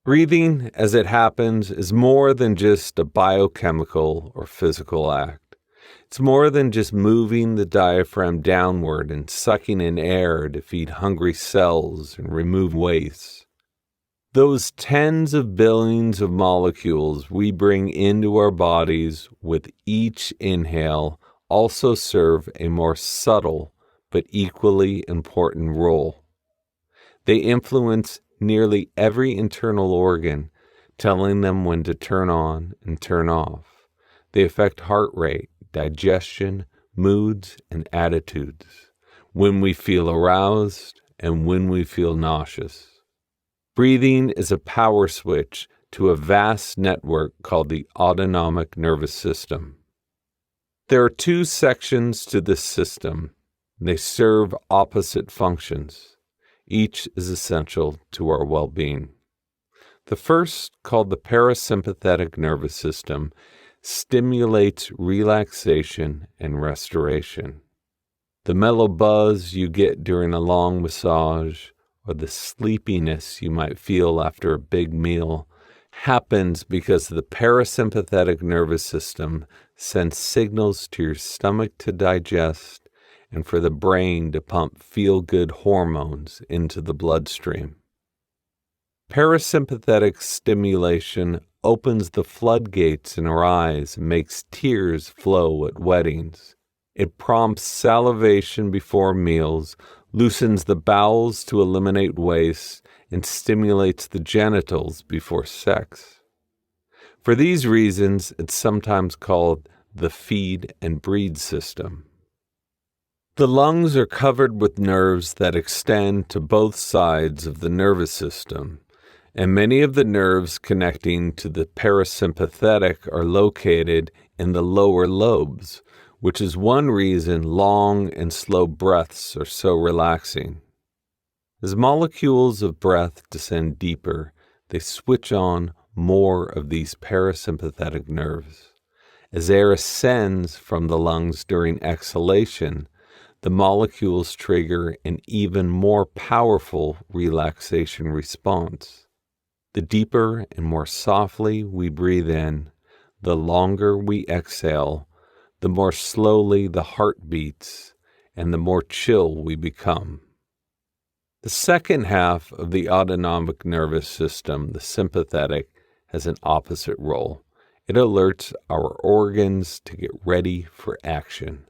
Breathing, as it happens, is more than just a biochemical or physical act. It's more than just moving the diaphragm downward and sucking in air to feed hungry cells and remove waste. Those tens of billions of molecules we bring into our bodies with each inhale also serve a more subtle but equally important role. They influence nearly every internal organ, telling them when to turn on and turn off. They affect heart rate, digestion, moods, and attitudes, when we feel aroused and when we feel nauseous. Breathing is a power switch to a vast network called the autonomic nervous system. There are two sections to this system. They serve opposite functions. Each is essential to our well-being. The first, called the parasympathetic nervous system, stimulates relaxation and restoration. The mellow buzz you get during a long massage, or the sleepiness you might feel after a big meal, happens because the parasympathetic nervous system sends signals to your stomach to digest and for the brain to pump feel-good hormones into the bloodstream. Parasympathetic stimulation opens the floodgates in our eyes and makes tears flow at weddings. It prompts salivation before meals, loosens the bowels to eliminate waste, and stimulates the genitals before sex. For these reasons, it's sometimes called the feed and breathe system. The lungs are covered with nerves that extend to both sides of the nervous system, and many of the nerves connecting to the parasympathetic are located in the lower lobes, which is one reason long and slow breaths are so relaxing. As molecules of breath descend deeper, they switch on more of these parasympathetic nerves. As air ascends from the lungs during exhalation, the molecules trigger an even more powerful relaxation response. The deeper and more softly we breathe in, the longer we exhale, the more slowly the heart beats, and the more chill we become. The second half of the autonomic nervous system, the sympathetic, has an opposite role. It alerts our organs to get ready for action.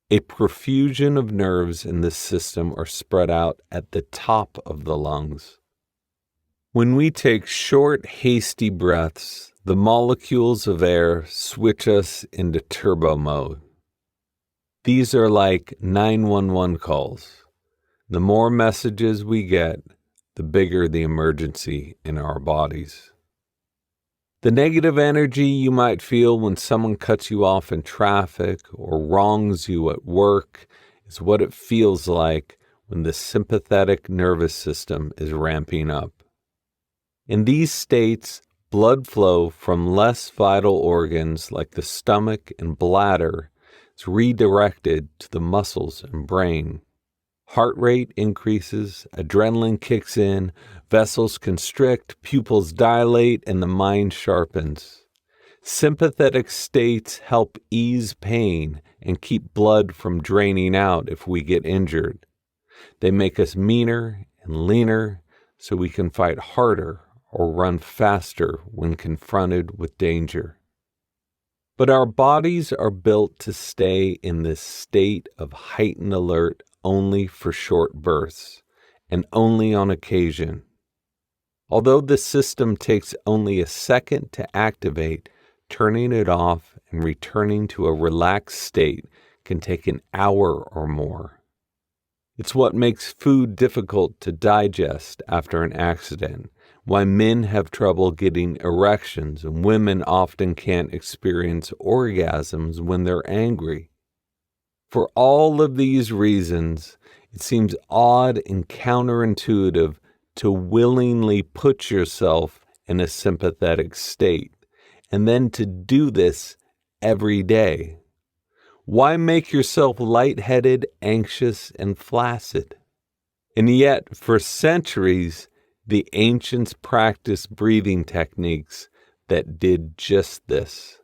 A profusion of nerves in this system are spread out at the top of the lungs. When we take short, hasty breaths, the molecules of air switch us into turbo mode. These are like 911 calls. The more messages we get, the bigger the emergency in our bodies. The negative energy you might feel when someone cuts you off in traffic or wrongs you at work is what it feels like when the sympathetic nervous system is ramping up. In these states, blood flow from less vital organs like the stomach and bladder is redirected to the muscles and brain. Heart rate increases, adrenaline kicks in, vessels constrict, pupils dilate, and the mind sharpens. Sympathetic states help ease pain and keep blood from draining out if we get injured. They make us meaner and leaner so we can fight harder or run faster when confronted with danger. But our bodies are built to stay in this state of heightened alert only for short bursts, and only on occasion. Although the system takes only a second to activate, turning it off and returning to a relaxed state can take an hour or more. It's what makes food difficult to digest after an accident, why men have trouble getting erections and women often can't experience orgasms when they're angry. For all of these reasons, it seems odd and counterintuitive to willingly put yourself in a sympathetic state, and then to do this every day. Why make yourself lightheaded, anxious, and flaccid? And yet, for centuries, The ancients practiced breathing techniques that did just this.